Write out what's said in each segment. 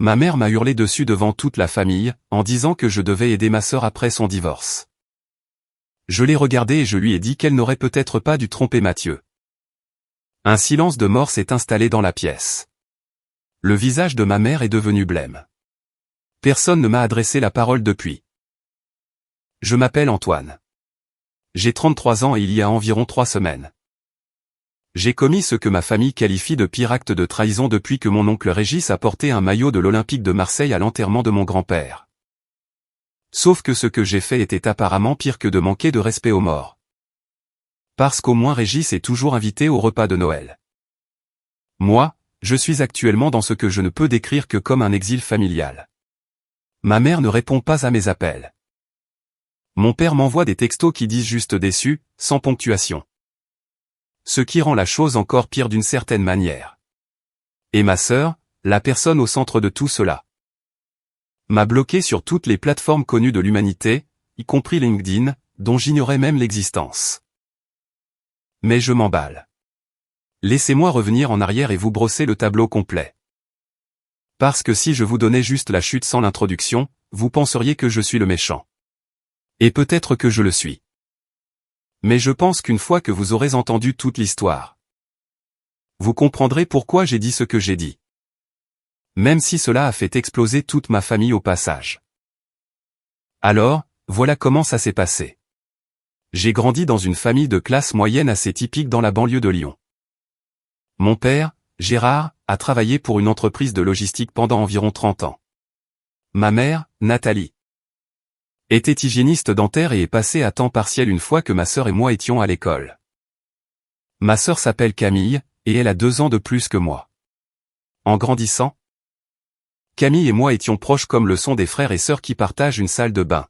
Ma mère m'a hurlé dessus devant toute la famille, en disant que je devais aider ma sœur après son divorce. Je l'ai regardée et je lui ai dit qu'elle n'aurait peut-être pas dû tromper Mathieu. Un silence de mort s'est installé dans la pièce. Le visage de ma mère est devenu blême. Personne ne m'a adressé la parole depuis. Je m'appelle Antoine. J'ai 33 ans et il y a environ 3 semaines. J'ai commis ce que ma famille qualifie de pire acte de trahison depuis que mon oncle Régis a porté un maillot de l'Olympique de Marseille à l'enterrement de mon grand-père. Sauf que ce que j'ai fait était apparemment pire que de manquer de respect aux morts. Parce qu'au moins Régis est toujours invité au repas de Noël. Moi, je suis actuellement dans ce que je ne peux décrire que comme un exil familial. Ma mère ne répond pas à mes appels. Mon père m'envoie des textos qui disent juste déçu, sans ponctuation. Ce qui rend la chose encore pire d'une certaine manière. Et ma sœur, la personne au centre de tout cela, m'a bloqué sur toutes les plateformes connues de l'humanité, y compris LinkedIn, dont j'ignorais même l'existence. Mais je m'emballe. Laissez-moi revenir en arrière et vous brosser le tableau complet. Parce que si je vous donnais juste la chute sans l'introduction, vous penseriez que je suis le méchant. Et peut-être que je le suis. Mais je pense qu'une fois que vous aurez entendu toute l'histoire, vous comprendrez pourquoi j'ai dit ce que j'ai dit. Même si cela a fait exploser toute ma famille au passage. Alors, voilà comment ça s'est passé. J'ai grandi dans une famille de classe moyenne assez typique dans la banlieue de Lyon. Mon père, Gérard, a travaillé pour une entreprise de logistique pendant environ 30 ans. Ma mère, Nathalie, était hygiéniste dentaire et est passée à temps partiel une fois que ma sœur et moi étions à l'école. Ma sœur s'appelle Camille, et elle a 2 ans de plus que moi. En grandissant, Camille et moi étions proches comme le sont des frères et sœurs qui partagent une salle de bain.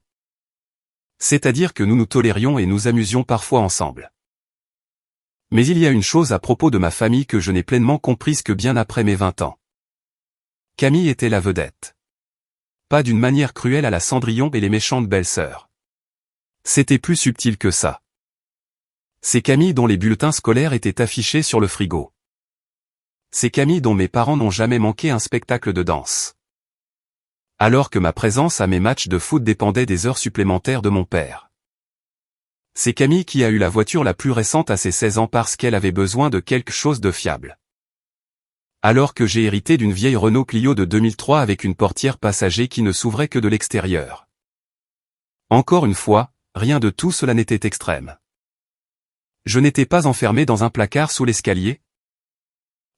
C'est-à-dire que nous nous tolérions et nous amusions parfois ensemble. Mais il y a une chose à propos de ma famille que je n'ai pleinement comprise que bien après mes 20 ans. Camille était la vedette. Pas d'une manière cruelle à la Cendrillon et les méchantes belles-sœurs. C'était plus subtil que ça. C'est Camille dont les bulletins scolaires étaient affichés sur le frigo. C'est Camille dont mes parents n'ont jamais manqué un spectacle de danse. Alors que ma présence à mes matchs de foot dépendait des heures supplémentaires de mon père. C'est Camille qui a eu la voiture la plus récente à ses 16 ans parce qu'elle avait besoin de quelque chose de fiable. Alors que j'ai hérité d'une vieille Renault Clio de 2003 avec une portière passager qui ne s'ouvrait que de l'extérieur. Encore une fois, rien de tout cela n'était extrême. Je n'étais pas enfermé dans un placard sous l'escalier.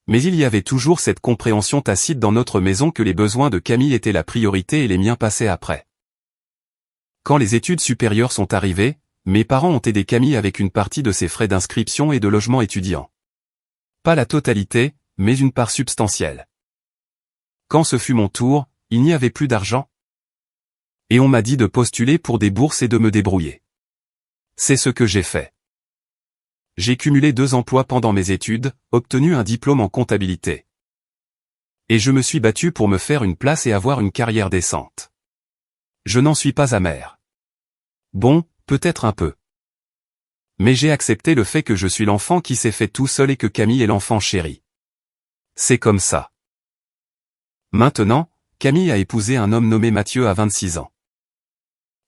Mais il y avait toujours cette compréhension tacite dans notre maison que les besoins de Camille étaient la priorité et les miens passaient après. Quand les études supérieures sont arrivées, mes parents ont aidé Camille avec une partie de ses frais d'inscription et de logement étudiant. Pas la totalité, mais une part substantielle. Quand ce fut mon tour, il n'y avait plus d'argent. Et on m'a dit de postuler pour des bourses et de me débrouiller. C'est ce que j'ai fait. J'ai cumulé 2 emplois pendant mes études, obtenu un diplôme en comptabilité. Et je me suis battu pour me faire une place et avoir une carrière décente. Je n'en suis pas amer. Bon, peut-être un peu. Mais j'ai accepté le fait que je suis l'enfant qui s'est fait tout seul et que Camille est l'enfant chéri. C'est comme ça. Maintenant, Camille a épousé un homme nommé Mathieu à 26 ans.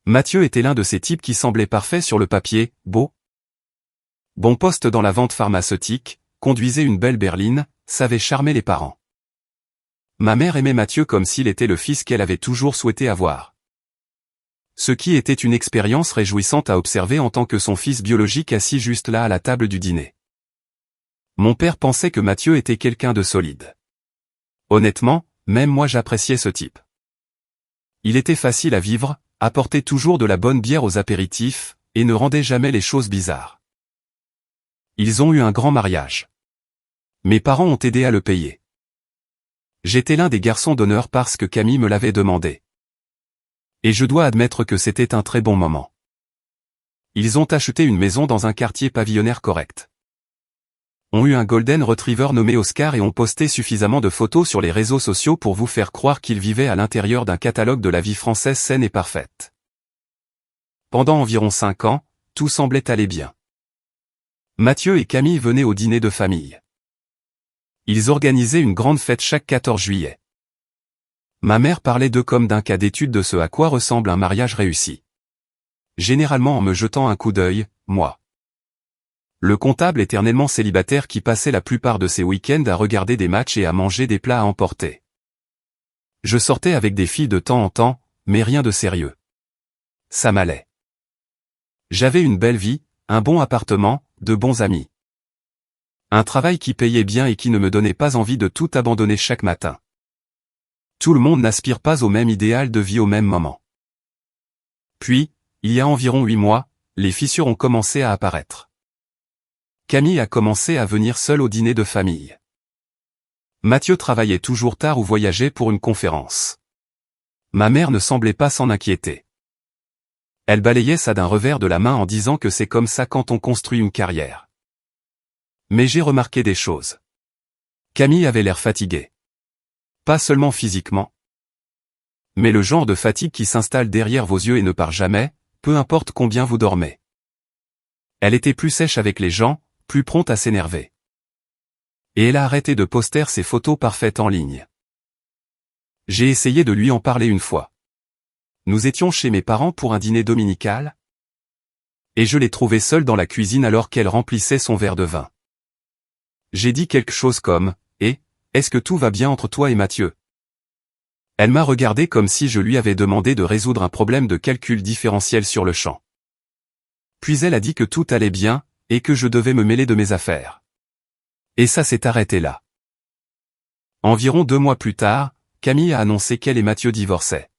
Mathieu était l'un de ces types qui semblaient parfaits sur le papier, beau. Bon poste dans la vente pharmaceutique, conduisait une belle berline, savait charmer les parents. Ma mère aimait Mathieu comme s'il était le fils qu'elle avait toujours souhaité avoir. Ce qui était une expérience réjouissante à observer en tant que son fils biologique assis juste là à la table du dîner. Mon père pensait que Mathieu était quelqu'un de solide. Honnêtement, même moi j'appréciais ce type. Il était facile à vivre, apportait toujours de la bonne bière aux apéritifs, et ne rendait jamais les choses bizarres. Ils ont eu un grand mariage. Mes parents ont aidé à le payer. J'étais l'un des garçons d'honneur parce que Camille me l'avait demandé. Et je dois admettre que c'était un très bon moment. Ils ont acheté une maison dans un quartier pavillonnaire correct. Ont eu un golden retriever nommé Oscar et ont posté suffisamment de photos sur les réseaux sociaux pour vous faire croire qu'ils vivaient à l'intérieur d'un catalogue de la vie française saine et parfaite. Pendant environ 5 ans, tout semblait aller bien. Mathieu et Camille venaient au dîner de famille. Ils organisaient une grande fête chaque 14 juillet. Ma mère parlait d'eux comme d'un cas d'étude de ce à quoi ressemble un mariage réussi. Généralement en me jetant un coup d'œil, moi. Le comptable éternellement célibataire qui passait la plupart de ses week-ends à regarder des matchs et à manger des plats à emporter. Je sortais avec des filles de temps en temps, mais rien de sérieux. Ça m'allait. J'avais une belle vie, un bon appartement, de bons amis. Un travail qui payait bien et qui ne me donnait pas envie de tout abandonner chaque matin. Tout le monde n'aspire pas au même idéal de vie au même moment. Puis, il y a environ 8 mois, les fissures ont commencé à apparaître. Camille a commencé à venir seule au dîner de famille. Mathieu travaillait toujours tard ou voyageait pour une conférence. Ma mère ne semblait pas s'en inquiéter. Elle balayait ça d'un revers de la main en disant que c'est comme ça quand on construit une carrière. Mais j'ai remarqué des choses. Camille avait l'air fatiguée. Pas seulement physiquement, mais le genre de fatigue qui s'installe derrière vos yeux et ne part jamais, peu importe combien vous dormez. Elle était plus sèche avec les gens, plus prompte à s'énerver. Et elle a arrêté de poster ses photos parfaites en ligne. J'ai essayé de lui en parler une fois. Nous étions chez mes parents pour un dîner dominical, et je l'ai trouvée seule dans la cuisine alors qu'elle remplissait son verre de vin. J'ai dit quelque chose comme « Eh, est-ce que tout va bien entre toi et Mathieu ?» Elle m'a regardé comme si je lui avais demandé de résoudre un problème de calcul différentiel sur le champ. Puis elle a dit que tout allait bien, et que je devais me mêler de mes affaires. Et ça s'est arrêté là. Environ 2 mois plus tard, Camille a annoncé qu'elle et Mathieu divorçaient.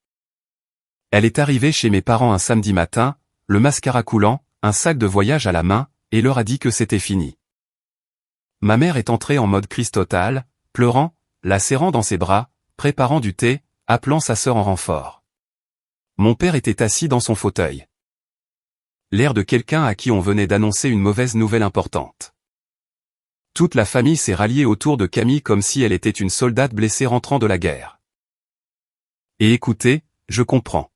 Elle est arrivée chez mes parents un samedi matin, le mascara coulant, un sac de voyage à la main, et leur a dit que c'était fini. Ma mère est entrée en mode crise totale, pleurant, la serrant dans ses bras, préparant du thé, appelant sa sœur en renfort. Mon père était assis dans son fauteuil. L'air de quelqu'un à qui on venait d'annoncer une mauvaise nouvelle importante. Toute la famille s'est ralliée autour de Camille comme si elle était une soldate blessée rentrant de la guerre. Et écoutez, je comprends.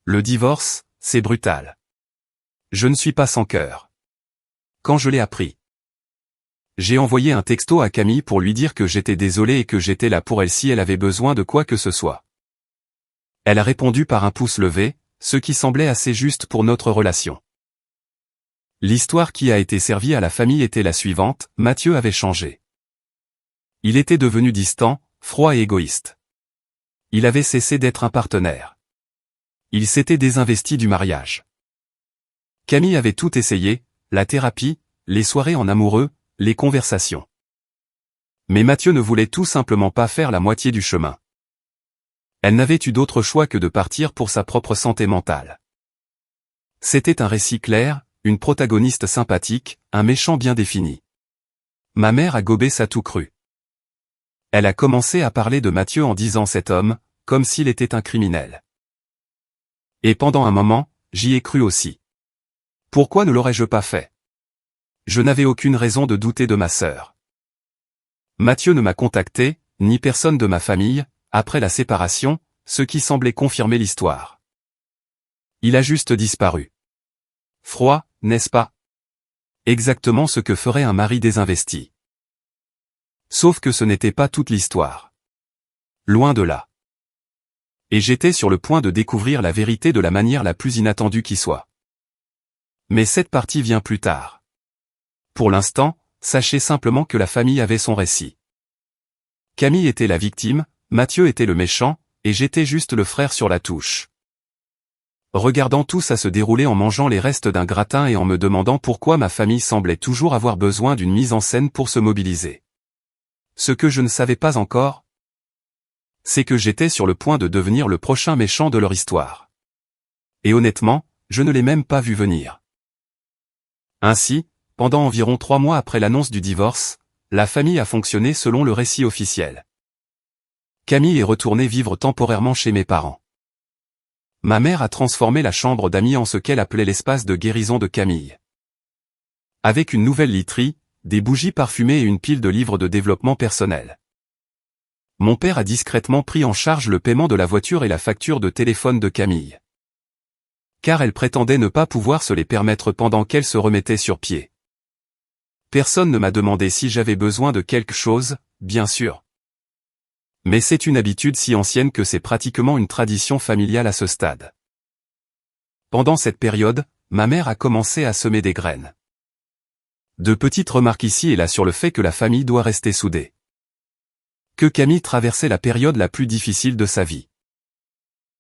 Le divorce, c'est brutal. Je ne suis pas sans cœur. Quand je l'ai appris, j'ai envoyé un texto à Camille pour lui dire que j'étais désolé et que j'étais là pour elle si elle avait besoin de quoi que ce soit. Elle a répondu par un pouce levé, ce qui semblait assez juste pour notre relation. L'histoire qui a été servie à la famille était la suivante, Mathieu avait changé. Il était devenu distant, froid et égoïste. Il avait cessé d'être un partenaire. Il s'était désinvesti du mariage. Camille avait tout essayé, la thérapie, les soirées en amoureux, les conversations. Mais Mathieu ne voulait tout simplement pas faire la moitié du chemin. Elle n'avait eu d'autre choix que de partir pour sa propre santé mentale. C'était un récit clair, une protagoniste sympathique, un méchant bien défini. Ma mère a gobé ça tout cru. Elle a commencé à parler de Mathieu en disant cet homme, comme s'il était un criminel. Et pendant un moment, j'y ai cru aussi. Pourquoi ne l'aurais-je pas fait? Je n'avais aucune raison de douter de ma sœur. Mathieu ne m'a contacté, ni personne de ma famille, après la séparation, ce qui semblait confirmer l'histoire. Il a juste disparu. Froid, n'est-ce pas? Exactement ce que ferait un mari désinvesti. Sauf que ce n'était pas toute l'histoire. Loin de là. Et j'étais sur le point de découvrir la vérité de la manière la plus inattendue qui soit. Mais cette partie vient plus tard. Pour l'instant, sachez simplement que la famille avait son récit. Camille était la victime, Mathieu était le méchant, et j'étais juste le frère sur la touche. Regardant tout ça se dérouler en mangeant les restes d'un gratin et en me demandant pourquoi ma famille semblait toujours avoir besoin d'une mise en scène pour se mobiliser. Ce que je ne savais pas encore, c'est que j'étais sur le point de devenir le prochain méchant de leur histoire. Et honnêtement, je ne l'ai même pas vu venir. Ainsi, pendant environ 3 mois après l'annonce du divorce, la famille a fonctionné selon le récit officiel. Camille est retournée vivre temporairement chez mes parents. Ma mère a transformé la chambre d'amis en ce qu'elle appelait l'espace de guérison de Camille. Avec une nouvelle literie, des bougies parfumées et une pile de livres de développement personnel. Mon père a discrètement pris en charge le paiement de la voiture et la facture de téléphone de Camille. Car elle prétendait ne pas pouvoir se les permettre pendant qu'elle se remettait sur pied. Personne ne m'a demandé si j'avais besoin de quelque chose, bien sûr. Mais c'est une habitude si ancienne que c'est pratiquement une tradition familiale à ce stade. Pendant cette période, ma mère a commencé à semer des graines. De petites remarques ici et là sur le fait que la famille doit rester soudée. Que Camille traversait la période la plus difficile de sa vie.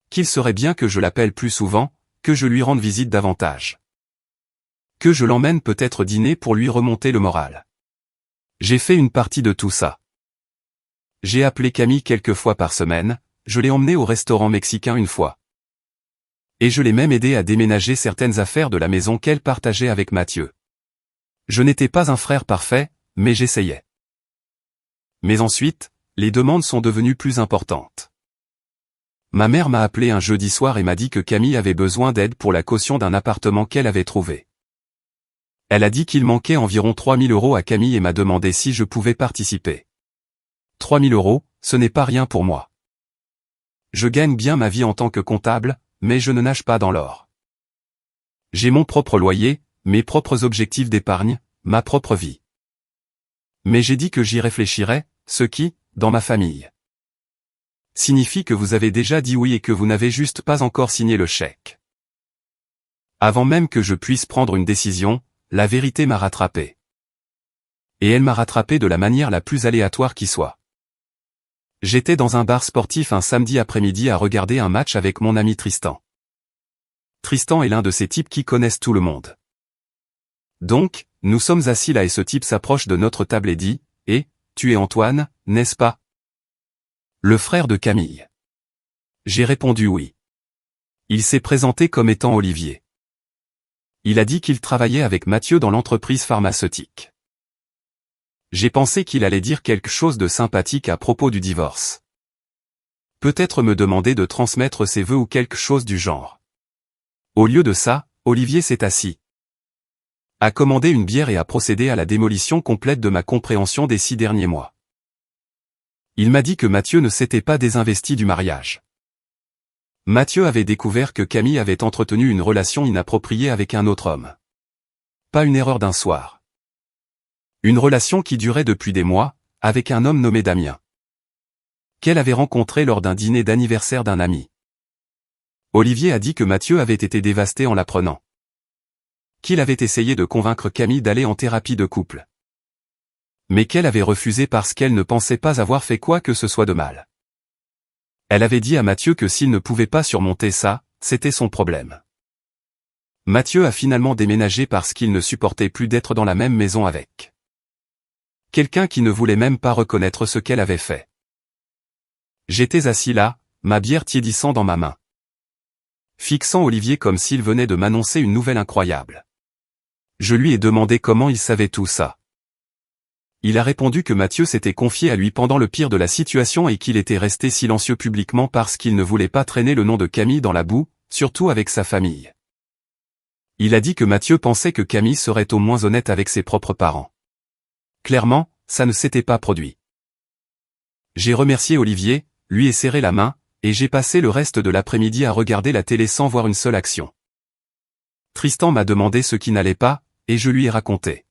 Qu'il serait bien que je l'appelle plus souvent, que je lui rende visite davantage. Que je l'emmène peut-être dîner pour lui remonter le moral. J'ai fait une partie de tout ça. J'ai appelé Camille quelques fois par semaine, je l'ai emmenée au restaurant mexicain une fois. Et je l'ai même aidé à déménager certaines affaires de la maison qu'elle partageait avec Mathieu. Je n'étais pas un frère parfait, mais j'essayais. Mais ensuite, les demandes sont devenues plus importantes. Ma mère m'a appelé un jeudi soir et m'a dit que Camille avait besoin d'aide pour la caution d'un appartement qu'elle avait trouvé. Elle a dit qu'il manquait environ 3 000 € à Camille et m'a demandé si je pouvais participer. 3 000 €, ce n'est pas rien pour moi. Je gagne bien ma vie en tant que comptable, mais je ne nage pas dans l'or. J'ai mon propre loyer, mes propres objectifs d'épargne, ma propre vie. Mais j'ai dit que j'y réfléchirais, ce qui, dans ma famille, signifie que vous avez déjà dit oui et que vous n'avez juste pas encore signé le chèque. Avant même que je puisse prendre une décision, la vérité m'a rattrapé. Et elle m'a rattrapé de la manière la plus aléatoire qui soit. J'étais dans un bar sportif un samedi après-midi à regarder un match avec mon ami Tristan. Tristan est l'un de ces types qui connaissent tout le monde. Donc, nous sommes assis là et ce type s'approche de notre table et dit « Eh, tu es Antoine, n'est-ce pas ? Le frère de Camille. » J'ai répondu oui. Il s'est présenté comme étant Olivier. Il a dit qu'il travaillait avec Mathieu dans l'entreprise pharmaceutique. J'ai pensé qu'il allait dire quelque chose de sympathique à propos du divorce. Peut-être me demander de transmettre ses vœux ou quelque chose du genre. Au lieu de ça, Olivier s'est assis, a commandé une bière et a procédé à la démolition complète de ma compréhension des 6 derniers mois. Il m'a dit que Mathieu ne s'était pas désinvesti du mariage. Mathieu avait découvert que Camille avait entretenu une relation inappropriée avec un autre homme. Pas une erreur d'un soir. Une relation qui durait depuis des mois, avec un homme nommé Damien, qu'elle avait rencontré lors d'un dîner d'anniversaire d'un ami. Olivier a dit que Mathieu avait été dévasté en l'apprenant. Qu'il avait essayé de convaincre Camille d'aller en thérapie de couple. Mais qu'elle avait refusé parce qu'elle ne pensait pas avoir fait quoi que ce soit de mal. Elle avait dit à Mathieu que s'il ne pouvait pas surmonter ça, c'était son problème. Mathieu a finalement déménagé parce qu'il ne supportait plus d'être dans la même maison avec quelqu'un qui ne voulait même pas reconnaître ce qu'elle avait fait. J'étais assis là, ma bière tiédissant dans ma main, fixant Olivier comme s'il venait de m'annoncer une nouvelle incroyable. Je lui ai demandé comment il savait tout ça. Il a répondu que Mathieu s'était confié à lui pendant le pire de la situation et qu'il était resté silencieux publiquement parce qu'il ne voulait pas traîner le nom de Camille dans la boue, surtout avec sa famille. Il a dit que Mathieu pensait que Camille serait au moins honnête avec ses propres parents. Clairement, ça ne s'était pas produit. J'ai remercié Olivier, lui ai serré la main, et j'ai passé le reste de l'après-midi à regarder la télé sans voir une seule action. Tristan m'a demandé ce qui n'allait pas, et je lui ai raconté.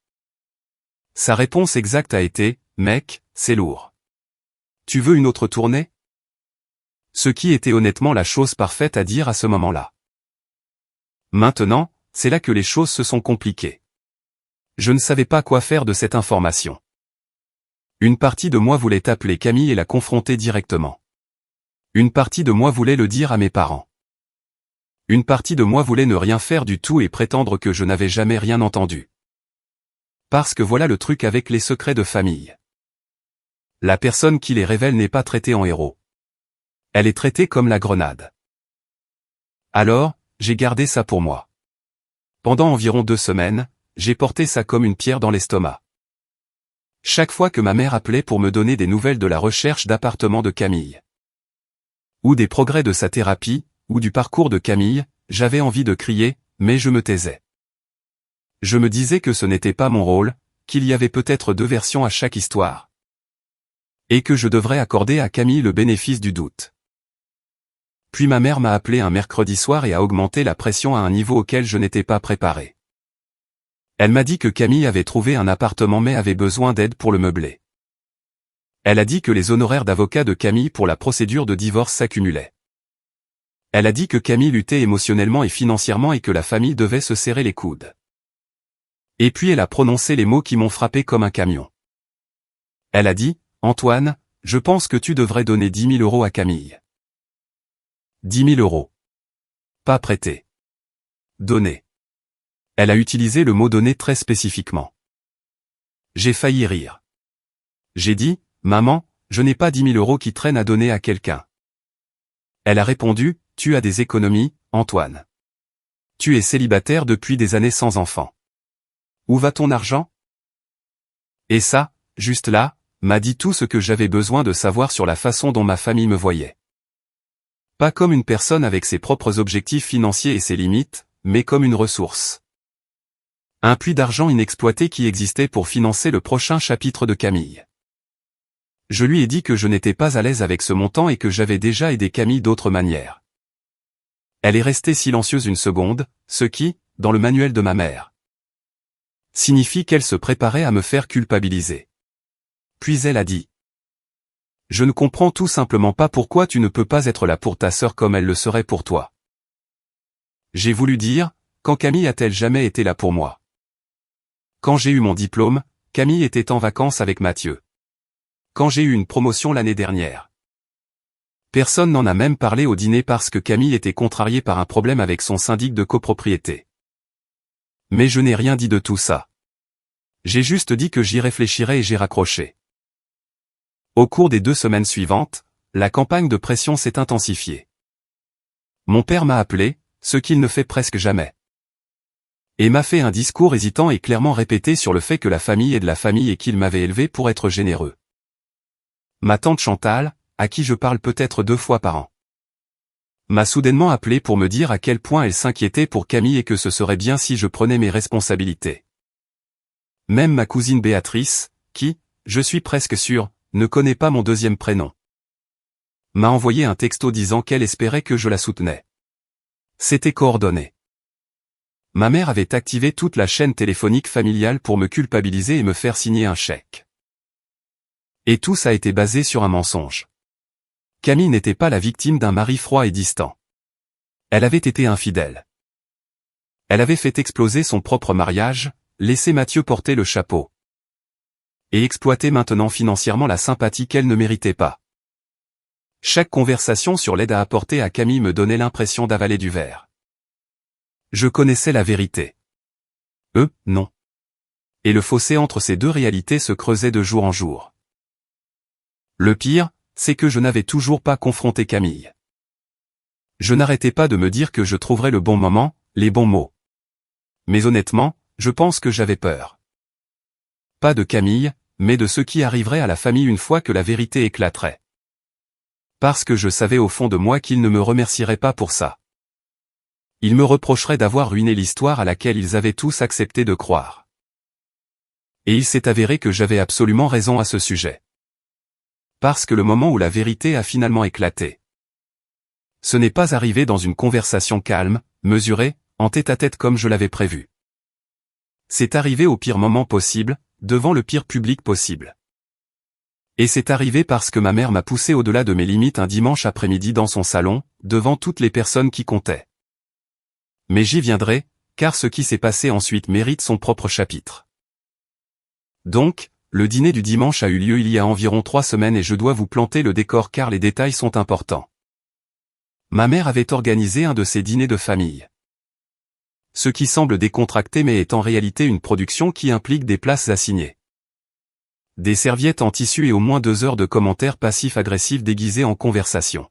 Sa réponse exacte a été « Mec, c'est lourd. Tu veux une autre tournée ?» Ce qui était honnêtement la chose parfaite à dire à ce moment-là. Maintenant, c'est là que les choses se sont compliquées. Je ne savais pas quoi faire de cette information. Une partie de moi voulait appeler Camille et la confronter directement. Une partie de moi voulait le dire à mes parents. Une partie de moi voulait ne rien faire du tout et prétendre que je n'avais jamais rien entendu. Parce que voilà le truc avec les secrets de famille. La personne qui les révèle n'est pas traitée en héros. Elle est traitée comme la grenade. Alors, j'ai gardé ça pour moi. Pendant environ 2 semaines, j'ai porté ça comme une pierre dans l'estomac. Chaque fois que ma mère appelait pour me donner des nouvelles de la recherche d'appartement de Camille, ou des progrès de sa thérapie, ou du parcours de Camille, j'avais envie de crier, mais je me taisais. Je me disais que ce n'était pas mon rôle, qu'il y avait peut-être 2 versions à chaque histoire. Et que je devrais accorder à Camille le bénéfice du doute. Puis ma mère m'a appelé un mercredi soir et a augmenté la pression à un niveau auquel je n'étais pas préparé. Elle m'a dit que Camille avait trouvé un appartement mais avait besoin d'aide pour le meubler. Elle a dit que les honoraires d'avocat de Camille pour la procédure de divorce s'accumulaient. Elle a dit que Camille luttait émotionnellement et financièrement et que la famille devait se serrer les coudes. Et puis elle a prononcé les mots qui m'ont frappé comme un camion. Elle a dit, « Antoine, je pense que tu devrais donner 10 000 € à Camille. » 10 000 €. Pas prêter. Donner. Elle a utilisé le mot donner très spécifiquement. J'ai failli rire. J'ai dit, « Maman, je n'ai pas 10 000 € qui traînent à donner à quelqu'un. » Elle a répondu, « Tu as des économies, Antoine. Tu es célibataire depuis des années sans enfant. Où va ton argent ?» Et ça, juste là, m'a dit tout ce que j'avais besoin de savoir sur la façon dont ma famille me voyait. Pas comme une personne avec ses propres objectifs financiers et ses limites, mais comme une ressource. Un puits d'argent inexploité qui existait pour financer le prochain chapitre de Camille. Je lui ai dit que je n'étais pas à l'aise avec ce montant et que j'avais déjà aidé Camille d'autres manières. Elle est restée silencieuse une seconde, ce qui, dans le manuel de ma mère, signifie qu'elle se préparait à me faire culpabiliser. Puis elle a dit, « Je ne comprends tout simplement pas pourquoi tu ne peux pas être là pour ta sœur comme elle le serait pour toi. » J'ai voulu dire, quand Camille a-t-elle jamais été là pour moi? Quand j'ai eu mon diplôme, Camille était en vacances avec Mathieu. Quand j'ai eu une promotion l'année dernière. Personne n'en a même parlé au dîner parce que Camille était contrariée par un problème avec son syndic de copropriété. Mais je n'ai rien dit de tout ça. J'ai juste dit que j'y réfléchirais et j'ai raccroché. Au cours des 2 semaines suivantes, la campagne de pression s'est intensifiée. Mon père m'a appelé, ce qu'il ne fait presque jamais. Et m'a fait un discours hésitant et clairement répété sur le fait que la famille est de la famille et qu'il m'avait élevé pour être généreux. Ma tante Chantal, à qui je parle peut-être 2 fois par an, m'a soudainement appelé pour me dire à quel point elle s'inquiétait pour Camille et que ce serait bien si je prenais mes responsabilités. Même ma cousine Béatrice, qui, je suis presque sûr, ne connaît pas mon 2e prénom, m'a envoyé un texto disant qu'elle espérait que je la soutenais. C'était coordonné. Ma mère avait activé toute la chaîne téléphonique familiale pour me culpabiliser et me faire signer un chèque. Et tout ça a été basé sur un mensonge. Camille n'était pas la victime d'un mari froid et distant. Elle avait été infidèle. Elle avait fait exploser son propre mariage, laissé Mathieu porter le chapeau. Et exploiter maintenant financièrement la sympathie qu'elle ne méritait pas. Chaque conversation sur l'aide à apporter à Camille me donnait l'impression d'avaler du verre. Je connaissais la vérité. Eux, non. Et le fossé entre ces 2 réalités se creusait de jour en jour. Le pire, c'est que je n'avais toujours pas confronté Camille. Je n'arrêtais pas de me dire que je trouverais le bon moment, les bons mots. Mais honnêtement, je pense que j'avais peur. Pas de Camille, mais de ce qui arriverait à la famille une fois que la vérité éclaterait. Parce que je savais au fond de moi qu'ils ne me remercieraient pas pour ça. Ils me reprocheraient d'avoir ruiné l'histoire à laquelle ils avaient tous accepté de croire. Et il s'est avéré que j'avais absolument raison à ce sujet. Parce que le moment où la vérité a finalement éclaté, ce n'est pas arrivé dans une conversation calme, mesurée, en tête-à-tête comme je l'avais prévu. C'est arrivé au pire moment possible, devant le pire public possible. Et c'est arrivé parce que ma mère m'a poussé au-delà de mes limites un dimanche après-midi dans son salon, devant toutes les personnes qui comptaient. Mais j'y viendrai, car ce qui s'est passé ensuite mérite son propre chapitre. Donc, le dîner du dimanche a eu lieu il y a environ 3 semaines et je dois vous planter le décor car les détails sont importants. Ma mère avait organisé un de ces dîners de famille. Ce qui semble décontracté mais est en réalité une production qui implique des places assignées. Des serviettes en tissu et au moins 2 heures de commentaires passifs-agressifs déguisés en conversation.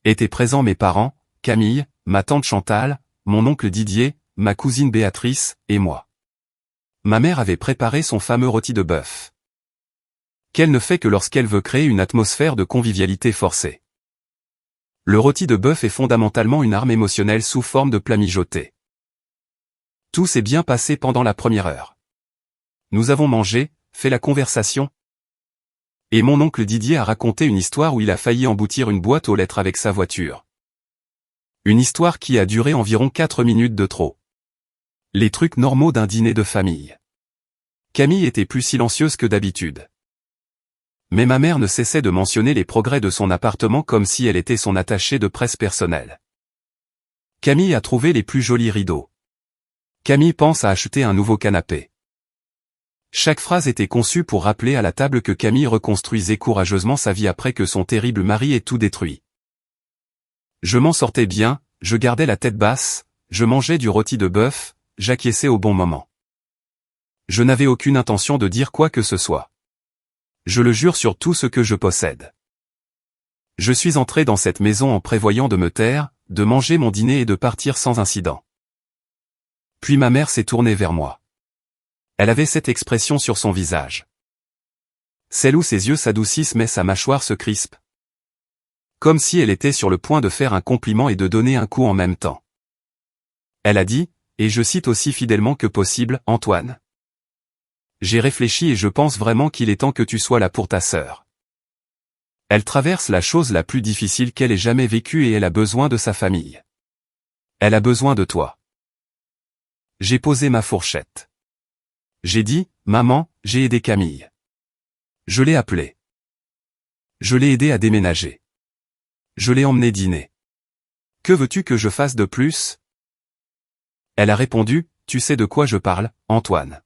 Étaient présents mes parents, Camille, ma tante Chantal, mon oncle Didier, ma cousine Béatrice, et moi. Ma mère avait préparé son fameux rôti de bœuf. Qu'elle ne fait que lorsqu'elle veut créer une atmosphère de convivialité forcée. Le rôti de bœuf est fondamentalement une arme émotionnelle sous forme de plat mijoté. Tout s'est bien passé pendant la première heure. Nous avons mangé, fait la conversation. Et mon oncle Didier a raconté une histoire où il a failli emboutir une boîte aux lettres avec sa voiture. Une histoire qui a duré environ 4 minutes de trop. Les trucs normaux d'un dîner de famille. Camille était plus silencieuse que d'habitude. Mais ma mère ne cessait de mentionner les progrès de son appartement comme si elle était son attachée de presse personnelle. Camille a trouvé les plus jolis rideaux. Camille pense à acheter un nouveau canapé. Chaque phrase était conçue pour rappeler à la table que Camille reconstruisait courageusement sa vie après que son terrible mari ait tout détruit. Je m'en sortais bien, je gardais la tête basse, je mangeais du rôti de bœuf, j'acquiesçais au bon moment. Je n'avais aucune intention de dire quoi que ce soit. Je le jure sur tout ce que je possède. Je suis entré dans cette maison en prévoyant de me taire, de manger mon dîner et de partir sans incident. Puis ma mère s'est tournée vers moi. Elle avait cette expression sur son visage. Celle où ses yeux s'adoucissent mais sa mâchoire se crispe. Comme si elle était sur le point de faire un compliment et de donner un coup en même temps. Elle a dit, et je cite aussi fidèlement que possible, Antoine. J'ai réfléchi et je pense vraiment qu'il est temps que tu sois là pour ta sœur. Elle traverse la chose la plus difficile qu'elle ait jamais vécue et elle a besoin de sa famille. Elle a besoin de toi. J'ai posé ma fourchette. J'ai dit, maman, j'ai aidé Camille. Je l'ai appelée. Je l'ai aidé à déménager. Je l'ai emmené dîner. Que veux-tu que je fasse de plus? Elle a répondu, tu sais de quoi je parle, Antoine.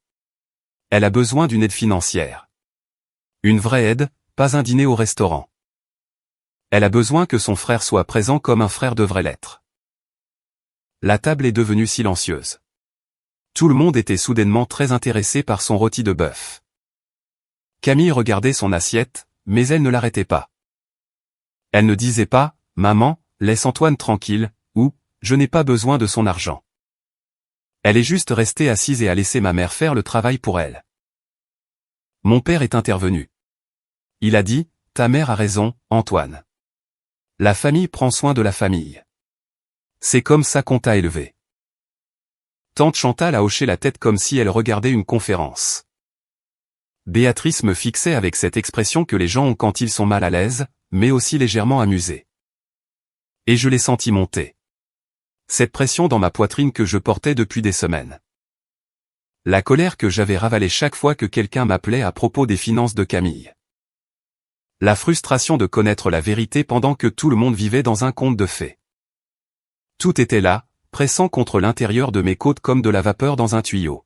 Elle a besoin d'une aide financière. Une vraie aide, pas un dîner au restaurant. Elle a besoin que son frère soit présent comme un frère devrait l'être. La table est devenue silencieuse. Tout le monde était soudainement très intéressé par son rôti de bœuf. Camille regardait son assiette, mais elle ne l'arrêtait pas. Elle ne disait pas, « Maman, laisse Antoine tranquille » ou « Je n'ai pas besoin de son argent ». Elle est juste restée assise et a laissé ma mère faire le travail pour elle. Mon père est intervenu. Il a dit, « Ta mère a raison, Antoine. La famille prend soin de la famille. C'est comme ça qu'on t'a élevé. » Tante Chantal a hoché la tête comme si elle regardait une conférence. Béatrice me fixait avec cette expression que les gens ont quand ils sont mal à l'aise, mais aussi légèrement amusés. Et je l'ai senti monter. Cette pression dans ma poitrine que je portais depuis des semaines. La colère que j'avais ravalée chaque fois que quelqu'un m'appelait à propos des finances de Camille. La frustration de connaître la vérité pendant que tout le monde vivait dans un conte de fées. Tout était là, pressant contre l'intérieur de mes côtes comme de la vapeur dans un tuyau.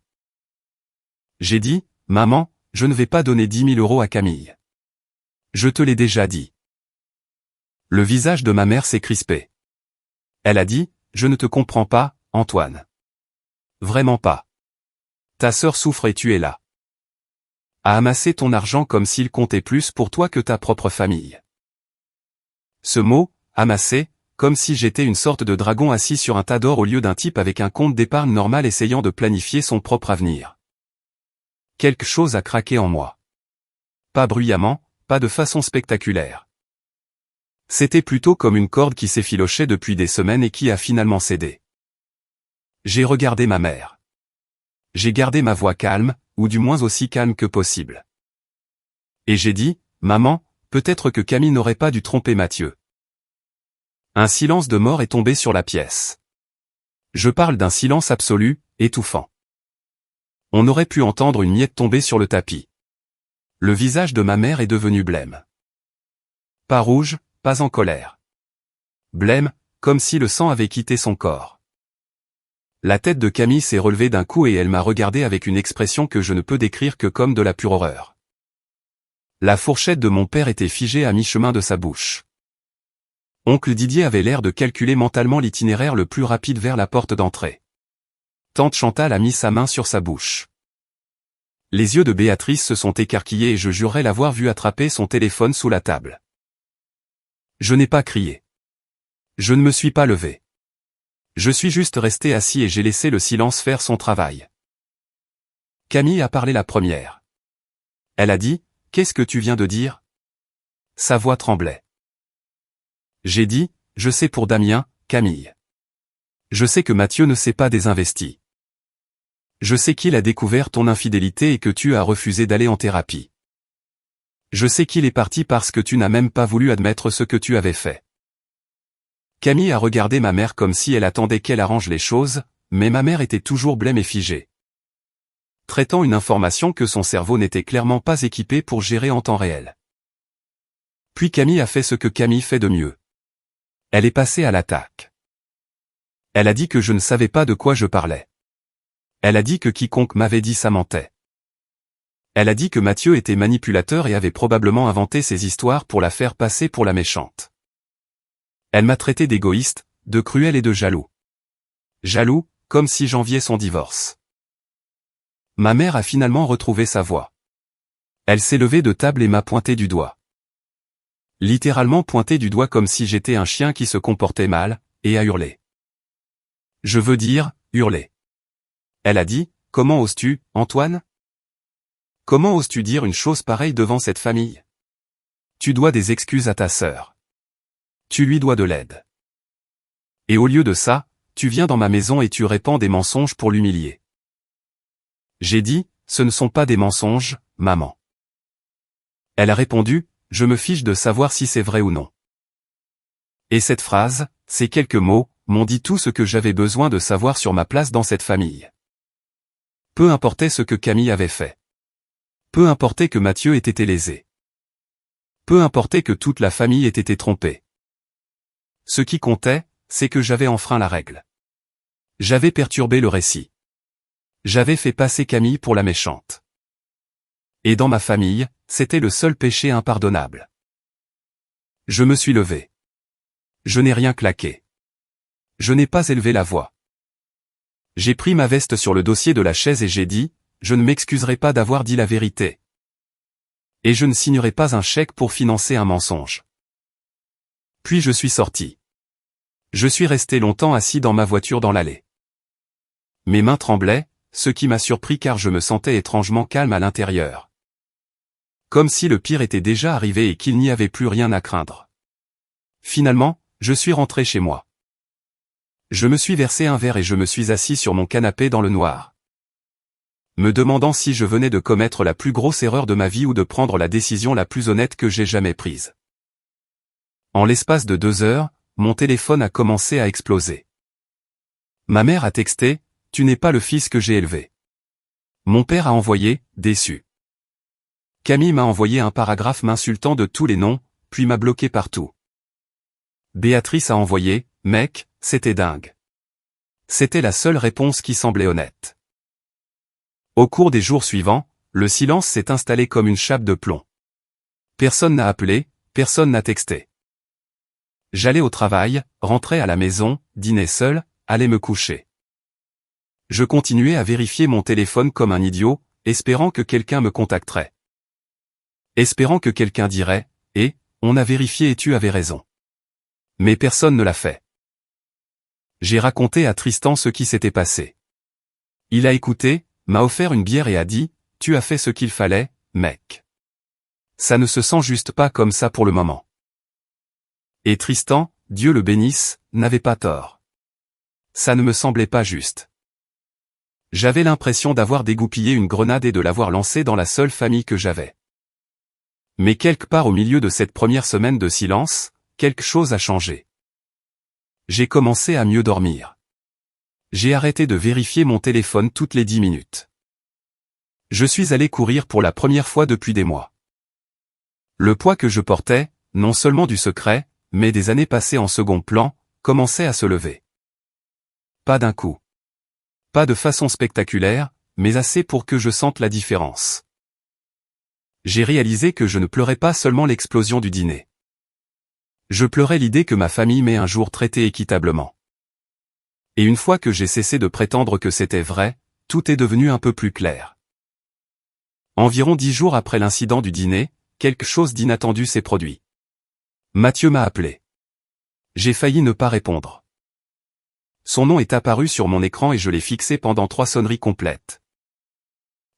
J'ai dit, « Maman, je ne vais pas donner 10 000 € à Camille. Je te l'ai déjà dit. » Le visage de ma mère s'est crispé. Elle a dit, « Je ne te comprends pas, Antoine. Vraiment pas. Ta sœur souffre et tu es là. À amasser ton argent comme s'il comptait plus pour toi que ta propre famille. » Ce mot, amasser, comme si j'étais une sorte de dragon assis sur un tas d'or au lieu d'un type avec un compte d'épargne normal essayant de planifier son propre avenir. Quelque chose a craqué en moi. Pas bruyamment, pas de façon spectaculaire. C'était plutôt comme une corde qui s'effilochait depuis des semaines et qui a finalement cédé. J'ai regardé ma mère. J'ai gardé ma voix calme, ou du moins aussi calme que possible. Et j'ai dit, « Maman, peut-être que Camille n'aurait pas dû tromper Mathieu. » Un silence de mort est tombé sur la pièce. Je parle d'un silence absolu, étouffant. On aurait pu entendre une miette tomber sur le tapis. Le visage de ma mère est devenu blême. Pas rouge, pas en colère. Blême, comme si le sang avait quitté son corps. La tête de Camille s'est relevée d'un coup et elle m'a regardé avec une expression que je ne peux décrire que comme de la pure horreur. La fourchette de mon père était figée à mi-chemin de sa bouche. Oncle Didier avait l'air de calculer mentalement l'itinéraire le plus rapide vers la porte d'entrée. Tante Chantal a mis sa main sur sa bouche. Les yeux de Béatrice se sont écarquillés et je jurerais l'avoir vu attraper son téléphone sous la table. Je n'ai pas crié. Je ne me suis pas levé. Je suis juste resté assis et j'ai laissé le silence faire son travail. Camille a parlé la première. Elle a dit, « Qu'est-ce que tu viens de dire ?» Sa voix tremblait. J'ai dit, « Je sais pour Damien, Camille. Je sais que Mathieu ne s'est pas désinvesti. Je sais qu'il a découvert ton infidélité et que tu as refusé d'aller en thérapie. Je sais qu'il est parti parce que tu n'as même pas voulu admettre ce que tu avais fait. » Camille a regardé ma mère comme si elle attendait qu'elle arrange les choses, mais ma mère était toujours blême et figée. Traitant une information que son cerveau n'était clairement pas équipé pour gérer en temps réel. Puis Camille a fait ce que Camille fait de mieux. Elle est passée à l'attaque. Elle a dit que je ne savais pas de quoi je parlais. Elle a dit que quiconque m'avait dit ça mentait. Elle a dit que Mathieu était manipulateur et avait probablement inventé ces histoires pour la faire passer pour la méchante. Elle m'a traité d'égoïste, de cruel et de jaloux. Jaloux, comme si j'enviais son divorce. Ma mère a finalement retrouvé sa voix. Elle s'est levée de table et m'a pointé du doigt. Littéralement pointé du doigt comme si j'étais un chien qui se comportait mal, et a hurlé. Je veux dire, hurler. Elle a dit, « Comment oses-tu, Antoine ? Comment oses-tu dire une chose pareille devant cette famille ? Tu dois des excuses à ta sœur. Tu lui dois de l'aide. Et au lieu de ça, tu viens dans ma maison et tu répands des mensonges pour l'humilier. » J'ai dit, « Ce ne sont pas des mensonges, maman. » Elle a répondu, « Je me fiche de savoir si c'est vrai ou non. » Et cette phrase, ces quelques mots, m'ont dit tout ce que j'avais besoin de savoir sur ma place dans cette famille. Peu importait ce que Camille avait fait. Peu importait que Mathieu ait été lésé. Peu importait que toute la famille ait été trompée. Ce qui comptait, c'est que j'avais enfreint la règle. J'avais perturbé le récit. J'avais fait passer Camille pour la méchante. Et dans ma famille, c'était le seul péché impardonnable. Je me suis levé. Je n'ai rien claqué. Je n'ai pas élevé la voix. J'ai pris ma veste sur le dossier de la chaise et j'ai dit, je ne m'excuserai pas d'avoir dit la vérité. Et je ne signerai pas un chèque pour financer un mensonge. Puis je suis sorti. Je suis resté longtemps assis dans ma voiture dans l'allée. Mes mains tremblaient, ce qui m'a surpris car je me sentais étrangement calme à l'intérieur. Comme si le pire était déjà arrivé et qu'il n'y avait plus rien à craindre. Finalement, je suis rentré chez moi. Je me suis versé un verre et je me suis assis sur mon canapé dans le noir. Me demandant si je venais de commettre la plus grosse erreur de ma vie ou de prendre la décision la plus honnête que j'ai jamais prise. En l'espace de 2 heures, mon téléphone a commencé à exploser. Ma mère a texté, « Tu n'es pas le fils que j'ai élevé. » Mon père a envoyé, déçu. Camille m'a envoyé un paragraphe m'insultant de tous les noms, puis m'a bloqué partout. Béatrice a envoyé, « Mec, c'était dingue. » C'était la seule réponse qui semblait honnête. Au cours des jours suivants, le silence s'est installé comme une chape de plomb. Personne n'a appelé, personne n'a texté. J'allais au travail, rentrais à la maison, dînais seul, allais me coucher. Je continuais à vérifier mon téléphone comme un idiot, espérant que quelqu'un me contacterait. Espérant que quelqu'un dirait, « Eh, on a vérifié et tu avais raison. » Mais personne ne l'a fait. J'ai raconté à Tristan ce qui s'était passé. Il a écouté, m'a offert une bière et a dit, « Tu as fait ce qu'il fallait, mec. Ça ne se sent juste pas comme ça pour le moment. » Et Tristan, Dieu le bénisse, n'avait pas tort. Ça ne me semblait pas juste. J'avais l'impression d'avoir dégoupillé une grenade et de l'avoir lancée dans la seule famille que j'avais. Mais quelque part au milieu de cette première semaine de silence, quelque chose a changé. J'ai commencé à mieux dormir. J'ai arrêté de vérifier mon téléphone toutes les 10 minutes. Je suis allé courir pour la première fois depuis des mois. Le poids que je portais, non seulement du secret, mais des années passées en second plan, commençait à se lever. Pas d'un coup. Pas de façon spectaculaire, mais assez pour que je sente la différence. J'ai réalisé que je ne pleurais pas seulement l'explosion du dîner. Je pleurais l'idée que ma famille m'ait un jour traité équitablement. Et une fois que j'ai cessé de prétendre que c'était vrai, tout est devenu un peu plus clair. Environ 10 jours après l'incident du dîner, quelque chose d'inattendu s'est produit. Mathieu m'a appelé. J'ai failli ne pas répondre. Son nom est apparu sur mon écran et je l'ai fixé pendant 3 sonneries complètes.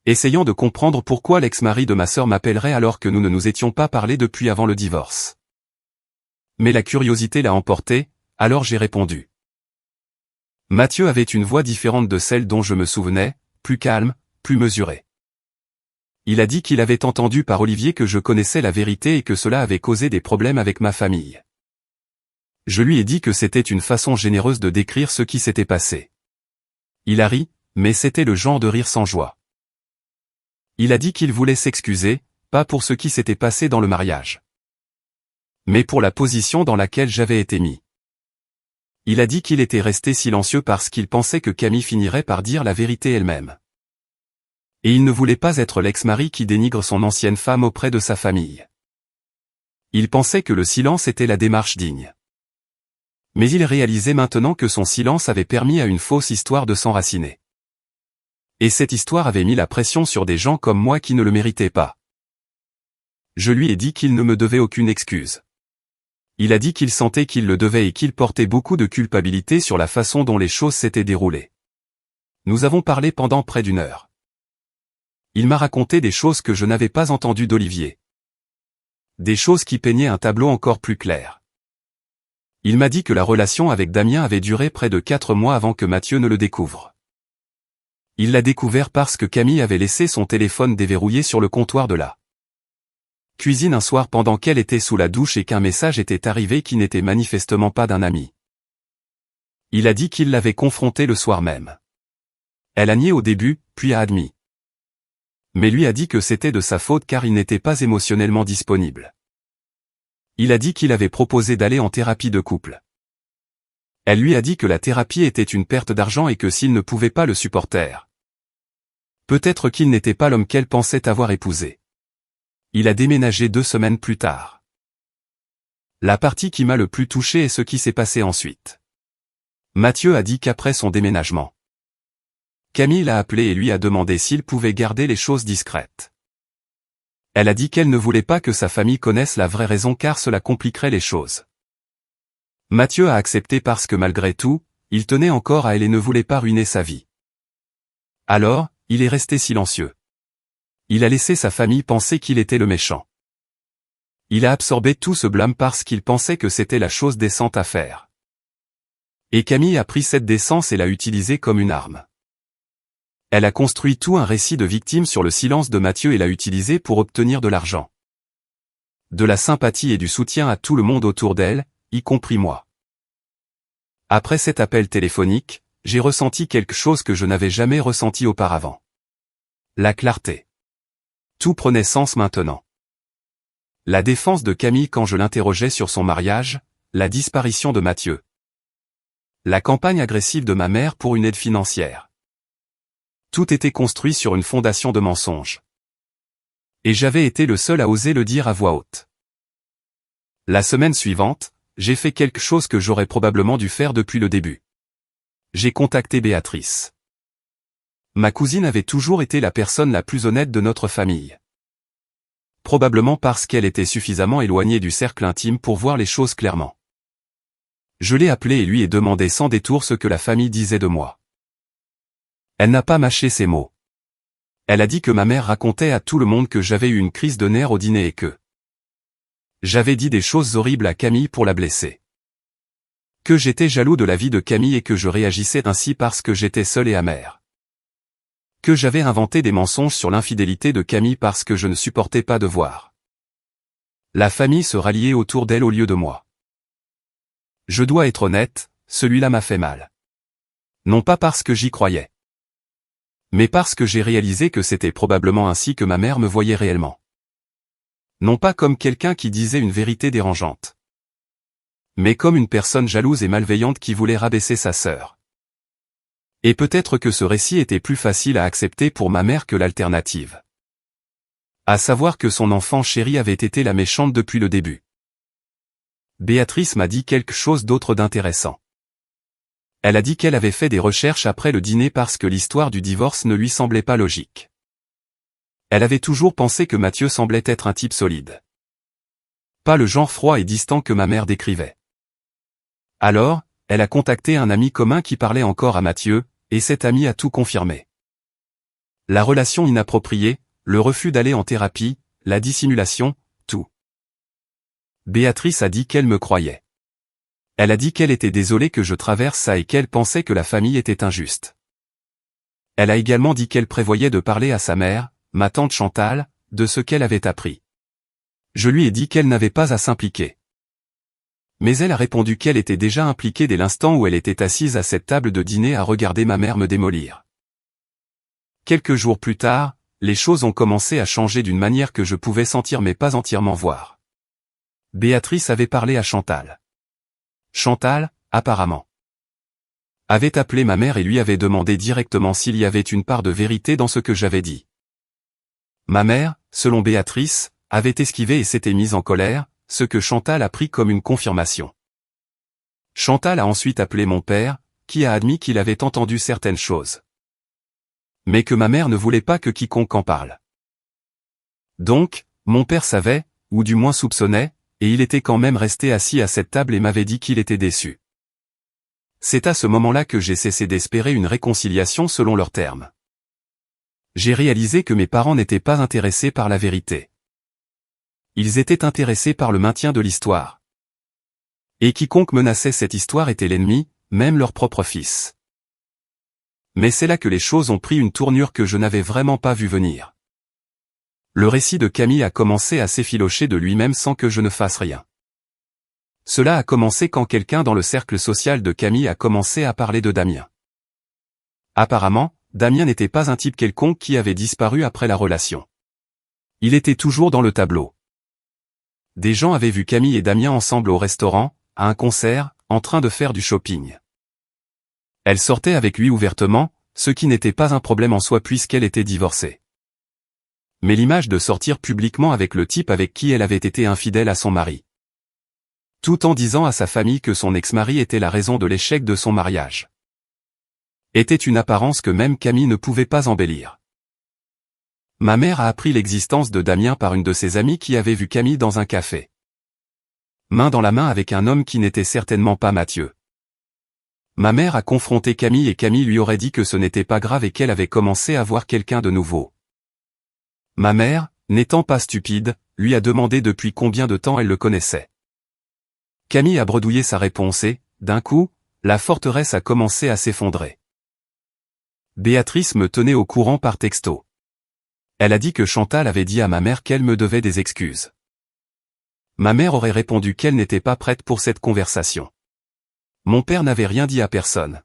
Essayant de comprendre pourquoi l'ex-mari de ma sœur m'appellerait alors que nous ne nous étions pas parlé depuis avant le divorce. Mais la curiosité l'a emporté, alors j'ai répondu. Mathieu avait une voix différente de celle dont je me souvenais, plus calme, plus mesurée. Il a dit qu'il avait entendu par Olivier que je connaissais la vérité et que cela avait causé des problèmes avec ma famille. Je lui ai dit que c'était une façon généreuse de décrire ce qui s'était passé. Il a ri, mais c'était le genre de rire sans joie. Il a dit qu'il voulait s'excuser, pas pour ce qui s'était passé dans le mariage. mais pour la position dans laquelle j'avais été mis. Il a dit qu'il était resté silencieux parce qu'il pensait que Camille finirait par dire la vérité elle-même. Et il ne voulait pas être l'ex-mari qui dénigre son ancienne femme auprès de sa famille. Il pensait que le silence était la démarche digne. Mais il réalisait maintenant que son silence avait permis à une fausse histoire de s'enraciner. Et cette histoire avait mis la pression sur des gens comme moi qui ne le méritaient pas. Je lui ai dit qu'il ne me devait aucune excuse. Il a dit qu'il sentait qu'il le devait et qu'il portait beaucoup de culpabilité sur la façon dont les choses s'étaient déroulées. Nous avons parlé pendant près d'1 heure. Il m'a raconté des choses que je n'avais pas entendues d'Olivier. Des choses qui peignaient un tableau encore plus clair. Il m'a dit que la relation avec Damien avait duré près de 4 mois avant que Mathieu ne le découvre. Il l'a découvert parce que Camille avait laissé son téléphone déverrouillé sur le comptoir de la cuisine un soir pendant qu'elle était sous la douche et qu'un message était arrivé qui n'était manifestement pas d'un ami. Il a dit qu'il l'avait confrontée le soir même. Elle a nié au début, puis a admis. Mais lui a dit que c'était de sa faute car il n'était pas émotionnellement disponible. Il a dit qu'il avait proposé d'aller en thérapie de couple. Elle lui a dit que la thérapie était une perte d'argent et que s'il ne pouvait pas le supporter, peut-être qu'il n'était pas l'homme qu'elle pensait avoir épousé. Il a déménagé 2 semaines plus tard. La partie qui m'a le plus touché est ce qui s'est passé ensuite. Mathieu a dit qu'après son déménagement, Camille l'a appelé et lui a demandé s'il pouvait garder les choses discrètes. Elle a dit qu'elle ne voulait pas que sa famille connaisse la vraie raison car cela compliquerait les choses. Mathieu a accepté parce que malgré tout, il tenait encore à elle et ne voulait pas ruiner sa vie. Alors, il est resté silencieux. Il a laissé sa famille penser qu'il était le méchant. Il a absorbé tout ce blâme parce qu'il pensait que c'était la chose décente à faire. Et Camille a pris cette décence et l'a utilisée comme une arme. Elle a construit tout un récit de victime sur le silence de Mathieu et l'a utilisé pour obtenir de l'argent. De la sympathie et du soutien à tout le monde autour d'elle, y compris moi. Après cet appel téléphonique, j'ai ressenti quelque chose que je n'avais jamais ressenti auparavant. La clarté. Tout prenait sens maintenant. La défense de Camille quand je l'interrogeais sur son mariage, la disparition de Mathieu. La campagne agressive de ma mère pour une aide financière. Tout était construit sur une fondation de mensonges. Et j'avais été le seul à oser le dire à voix haute. La semaine suivante, j'ai fait quelque chose que j'aurais probablement dû faire depuis le début. J'ai contacté Béatrice. Ma cousine avait toujours été la personne la plus honnête de notre famille. Probablement parce qu'elle était suffisamment éloignée du cercle intime pour voir les choses clairement. Je l'ai appelée et lui ai demandé sans détour ce que la famille disait de moi. Elle n'a pas mâché ses mots. Elle a dit que ma mère racontait à tout le monde que j'avais eu une crise de nerfs au dîner et que j'avais dit des choses horribles à Camille pour la blesser. Que j'étais jaloux de la vie de Camille et que je réagissais ainsi parce que j'étais seul et amer. Que j'avais inventé des mensonges sur l'infidélité de Camille parce que je ne supportais pas de voir la famille se rallier autour d'elle au lieu de moi. Je dois être honnête, celui-là m'a fait mal. Non pas parce que j'y croyais, mais parce que j'ai réalisé que c'était probablement ainsi que ma mère me voyait réellement. Non pas comme quelqu'un qui disait une vérité dérangeante, mais comme une personne jalouse et malveillante qui voulait rabaisser sa sœur. Et peut-être que ce récit était plus facile à accepter pour ma mère que l'alternative. À savoir que son enfant chéri avait été la méchante depuis le début. Béatrice m'a dit quelque chose d'autre d'intéressant. Elle a dit qu'elle avait fait des recherches après le dîner parce que l'histoire du divorce ne lui semblait pas logique. Elle avait toujours pensé que Mathieu semblait être un type solide. Pas le genre froid et distant que ma mère décrivait. Alors, elle a contacté un ami commun qui parlait encore à Mathieu, et cet ami a tout confirmé. La relation inappropriée, le refus d'aller en thérapie, la dissimulation, tout. Béatrice a dit qu'elle me croyait. Elle a dit qu'elle était désolée que je traverse ça et qu'elle pensait que la famille était injuste. Elle a également dit qu'elle prévoyait de parler à sa mère, ma tante Chantal, de ce qu'elle avait appris. Je lui ai dit qu'elle n'avait pas à s'impliquer. Mais elle a répondu qu'elle était déjà impliquée dès l'instant où elle était assise à cette table de dîner à regarder ma mère me démolir. Quelques jours plus tard, les choses ont commencé à changer d'une manière que je pouvais sentir mais pas entièrement voir. Béatrice avait parlé à Chantal. Chantal, apparemment, avait appelé ma mère et lui avait demandé directement s'il y avait une part de vérité dans ce que j'avais dit. Ma mère, selon Béatrice, avait esquivé et s'était mise en colère, ce que Chantal a pris comme une confirmation. Chantal a ensuite appelé mon père, qui a admis qu'il avait entendu certaines choses. Mais que ma mère ne voulait pas que quiconque en parle. Donc, mon père savait, ou du moins soupçonnait, et il était quand même resté assis à cette table et m'avait dit qu'il était déçu. C'est à ce moment-là que j'ai cessé d'espérer une réconciliation selon leurs termes. J'ai réalisé que mes parents n'étaient pas intéressés par la vérité. Ils étaient intéressés par le maintien de l'histoire. Et quiconque menaçait cette histoire était l'ennemi, même leur propre fils. Mais c'est là que les choses ont pris une tournure que je n'avais vraiment pas vu venir. Le récit de Camille a commencé à s'effilocher de lui-même sans que je ne fasse rien. Cela a commencé quand quelqu'un dans le cercle social de Camille a commencé à parler de Damien. Apparemment, Damien n'était pas un type quelconque qui avait disparu après la relation. Il était toujours dans le tableau. Des gens avaient vu Camille et Damien ensemble au restaurant, à un concert, en train de faire du shopping. Elle sortait avec lui ouvertement, ce qui n'était pas un problème en soi puisqu'elle était divorcée. Mais l'image de sortir publiquement avec le type avec qui elle avait été infidèle à son mari. Tout en disant à sa famille que son ex-mari était la raison de l'échec de son mariage. Était une apparence que même Camille ne pouvait pas embellir. Ma mère a appris l'existence de Damien par une de ses amies qui avait vu Camille dans un café. Main dans la main avec un homme qui n'était certainement pas Mathieu. Ma mère a confronté Camille et Camille lui aurait dit que ce n'était pas grave et qu'elle avait commencé à voir quelqu'un de nouveau. Ma mère, n'étant pas stupide, lui a demandé depuis combien de temps elle le connaissait. Camille a bredouillé sa réponse et, d'un coup, la forteresse a commencé à s'effondrer. Béatrice me tenait au courant par texto. Elle a dit que Chantal avait dit à ma mère qu'elle me devait des excuses. Ma mère aurait répondu qu'elle n'était pas prête pour cette conversation. Mon père n'avait rien dit à personne.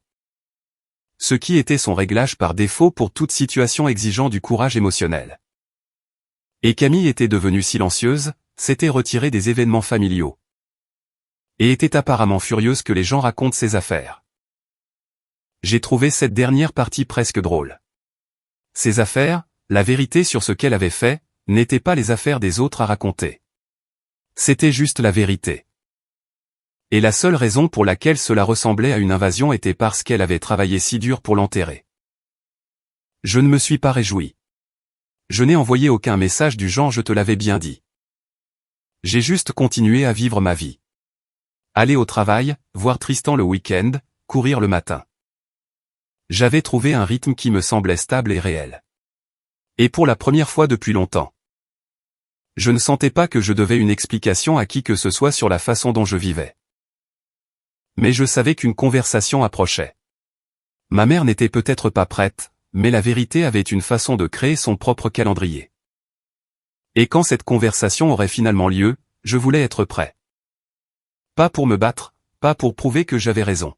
Ce qui était son réglage par défaut pour toute situation exigeant du courage émotionnel. Et Camille était devenue silencieuse, s'était retirée des événements familiaux. Et était apparemment furieuse que les gens racontent ses affaires. J'ai trouvé cette dernière partie presque drôle. Ses affaires, la vérité sur ce qu'elle avait fait, n'étaient pas les affaires des autres à raconter. C'était juste la vérité. Et la seule raison pour laquelle cela ressemblait à une invasion était parce qu'elle avait travaillé si dur pour l'enterrer. Je ne me suis pas réjoui. Je n'ai envoyé aucun message du genre « je te l'avais bien dit ». J'ai juste continué à vivre ma vie. Aller au travail, voir Tristan le week-end, courir le matin. J'avais trouvé un rythme qui me semblait stable et réel. Et pour la première fois depuis longtemps. Je ne sentais pas que je devais une explication à qui que ce soit sur la façon dont je vivais. Mais je savais qu'une conversation approchait. Ma mère n'était peut-être pas prête, mais la vérité avait une façon de créer son propre calendrier. Et quand cette conversation aurait finalement lieu, je voulais être prêt. Pas pour me battre, pas pour prouver que j'avais raison.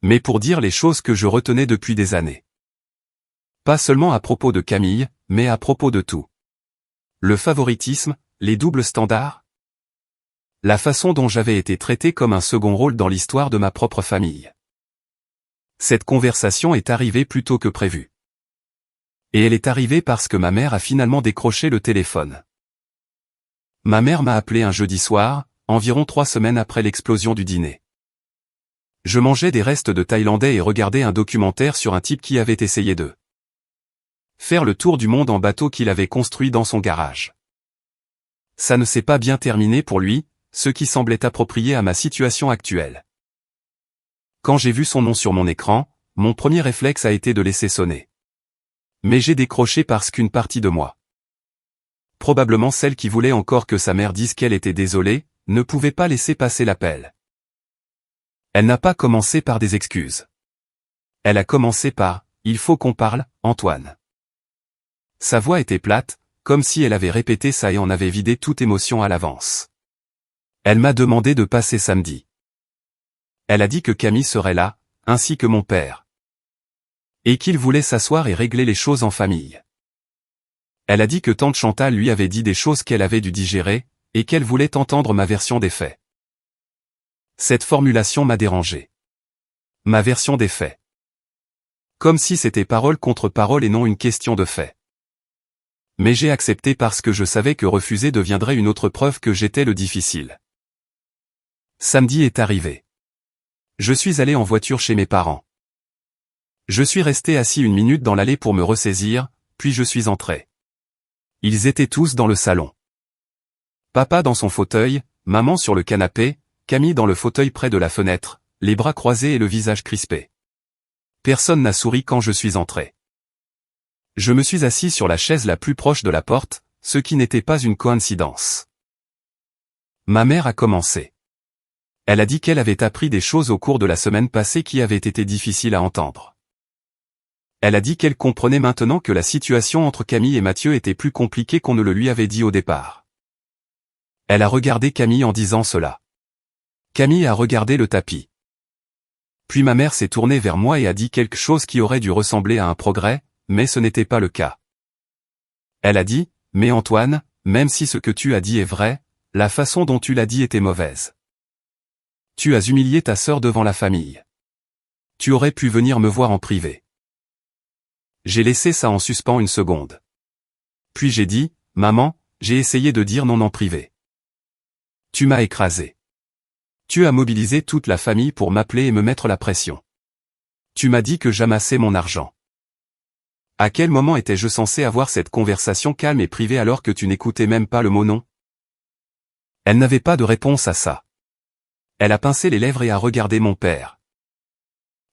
Mais pour dire les choses que je retenais depuis des années. Pas seulement à propos de Camille, mais à propos de tout. Le favoritisme, les doubles standards. La façon dont j'avais été traité comme un second rôle dans l'histoire de ma propre famille. Cette conversation est arrivée plus tôt que prévu. Et elle est arrivée parce que ma mère a finalement décroché le téléphone. Ma mère m'a appelé un jeudi soir, environ 3 semaines après l'explosion du dîner. Je mangeais des restes de thaïlandais et regardais un documentaire sur un type qui avait essayé de faire le tour du monde en bateau qu'il avait construit dans son garage. Ça ne s'est pas bien terminé pour lui, ce qui semblait approprié à ma situation actuelle. Quand j'ai vu son nom sur mon écran, mon premier réflexe a été de laisser sonner. Mais j'ai décroché parce qu'une partie de moi, probablement celle qui voulait encore que sa mère dise qu'elle était désolée, ne pouvait pas laisser passer l'appel. Elle n'a pas commencé par des excuses. Elle a commencé par « Il faut qu'on parle, Antoine ». Sa voix était plate, comme si elle avait répété ça et en avait vidé toute émotion à l'avance. Elle m'a demandé de passer samedi. Elle a dit que Camille serait là, ainsi que mon père. Et qu'il voulait s'asseoir et régler les choses en famille. Elle a dit que tante Chantal lui avait dit des choses qu'elle avait dû digérer, et qu'elle voulait entendre ma version des faits. Cette formulation m'a dérangé. Ma version des faits. Comme si c'était parole contre parole et non une question de fait. Mais j'ai accepté parce que je savais que refuser deviendrait une autre preuve que j'étais le difficile. Samedi est arrivé. Je suis allé en voiture chez mes parents. Je suis resté assis une minute dans l'allée pour me ressaisir, puis je suis entré. Ils étaient tous dans le salon. Papa dans son fauteuil, maman sur le canapé, Camille dans le fauteuil près de la fenêtre, les bras croisés et le visage crispé. Personne n'a souri quand je suis entré. Je me suis assis sur la chaise la plus proche de la porte, ce qui n'était pas une coïncidence. Ma mère a commencé. Elle a dit qu'elle avait appris des choses au cours de la semaine passée qui avaient été difficiles à entendre. Elle a dit qu'elle comprenait maintenant que la situation entre Camille et Mathieu était plus compliquée qu'on ne le lui avait dit au départ. Elle a regardé Camille en disant cela. Camille a regardé le tapis. Puis ma mère s'est tournée vers moi et a dit quelque chose qui aurait dû ressembler à un progrès, mais ce n'était pas le cas. Elle a dit, « Mais Antoine, même si ce que tu as dit est vrai, la façon dont tu l'as dit était mauvaise. Tu as humilié ta sœur devant la famille. Tu aurais pu venir me voir en privé. » J'ai laissé ça en suspens une seconde. Puis j'ai dit, « Maman, j'ai essayé de dire non en privé. Tu m'as écrasé. Tu as mobilisé toute la famille pour m'appeler et me mettre la pression. Tu m'as dit que j'amassais mon argent. À quel moment étais-je censé avoir cette conversation calme et privée alors que tu n'écoutais même pas le mot non ? » Elle n'avait pas de réponse à ça. Elle a pincé les lèvres et a regardé mon père,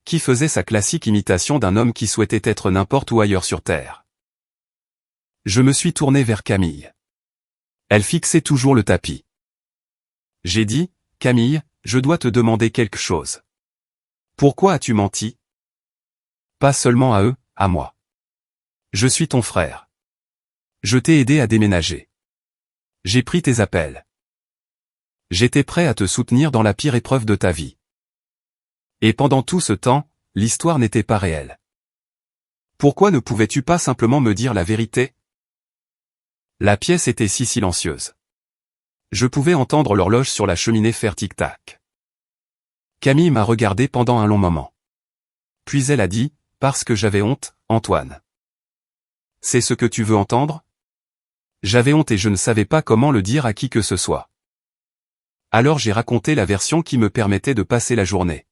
qui faisait sa classique imitation d'un homme qui souhaitait être n'importe où ailleurs sur terre. Je me suis tourné vers Camille. Elle fixait toujours le tapis. J'ai dit, « Camille, je dois te demander quelque chose. Pourquoi as-tu menti ? Pas seulement à eux, à moi. Je suis ton frère. Je t'ai aidé à déménager. J'ai pris tes appels. J'étais prêt à te soutenir dans la pire épreuve de ta vie. Et pendant tout ce temps, l'histoire n'était pas réelle. Pourquoi ne pouvais-tu pas simplement me dire la vérité ? » La pièce était si silencieuse. Je pouvais entendre l'horloge sur la cheminée faire tic-tac. Camille m'a regardé pendant un long moment. Puis elle a dit, « Parce que j'avais honte, Antoine. » C'est ce que tu veux entendre ? J'avais honte et je ne savais pas comment le dire à qui que ce soit. Alors j'ai raconté la version qui me permettait de passer la journée.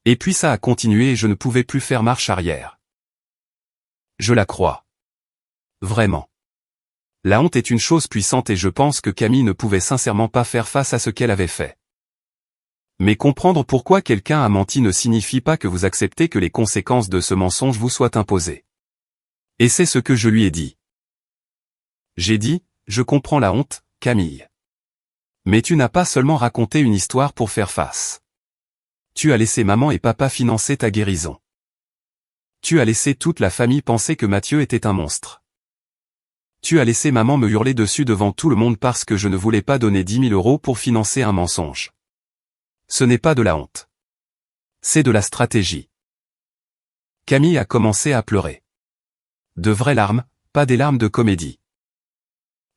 Et puis ça a continué et je ne pouvais plus faire marche arrière. Je la crois. Vraiment. La honte est une chose puissante et je pense que Camille ne pouvait sincèrement pas faire face à ce qu'elle avait fait. Mais comprendre pourquoi quelqu'un a menti ne signifie pas que vous acceptez que les conséquences de ce mensonge vous soient imposées. Et c'est ce que je lui ai dit. J'ai dit, « Je comprends la honte, Camille. Mais tu n'as pas seulement raconté une histoire pour faire face. Tu as laissé maman et papa financer ta guérison. Tu as laissé toute la famille penser que Mathieu était un monstre. Tu as laissé maman me hurler dessus devant tout le monde parce que je ne voulais pas donner 10 000 € pour financer un mensonge. Ce n'est pas de la honte. C'est de la stratégie. » Camille a commencé à pleurer. De vraies larmes, pas des larmes de comédie.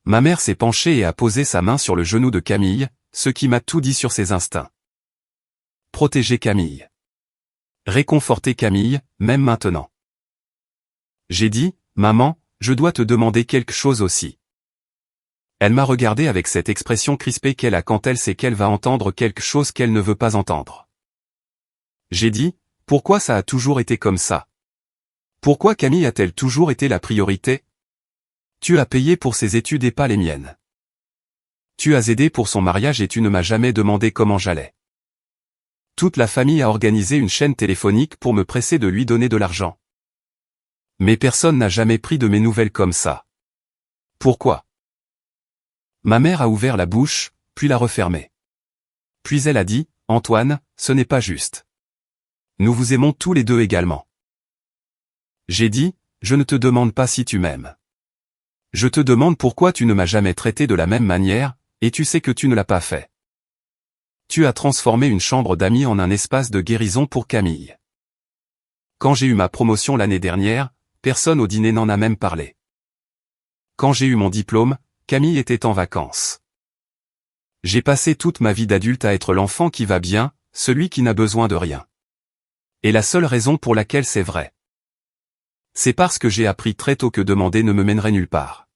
Ma mère s'est penchée et a posé sa main sur le genou de Camille, ce qui m'a tout dit sur ses instincts. Protéger Camille. Réconforter Camille, même maintenant. J'ai dit, « Maman, je dois te demander quelque chose aussi. » Elle m'a regardé avec cette expression crispée qu'elle a quand elle sait qu'elle va entendre quelque chose qu'elle ne veut pas entendre. J'ai dit, « Pourquoi ça a toujours été comme ça ? Pourquoi Camille a-t-elle toujours été la priorité ? Tu as payé pour ses études et pas les miennes. Tu as aidé pour son mariage et tu ne m'as jamais demandé comment j'allais. Toute la famille a organisé une chaîne téléphonique pour me presser de lui donner de l'argent. Mais personne n'a jamais pris de mes nouvelles comme ça. Pourquoi ? » Ma mère a ouvert la bouche, puis l'a refermée. Puis elle a dit, « Antoine, ce n'est pas juste. Nous vous aimons tous les deux également. » J'ai dit, « Je ne te demande pas si tu m'aimes. Je te demande pourquoi tu ne m'as jamais traité de la même manière, et tu sais que tu ne l'as pas fait. Tu as transformé une chambre d'amis en un espace de guérison pour Camille. Quand j'ai eu ma promotion l'année dernière, personne au dîner n'en a même parlé. Quand j'ai eu mon diplôme, Camille était en vacances. J'ai passé toute ma vie d'adulte à être l'enfant qui va bien, celui qui n'a besoin de rien. Et la seule raison pour laquelle c'est vrai, c'est parce que j'ai appris très tôt que demander ne me mènerait nulle part.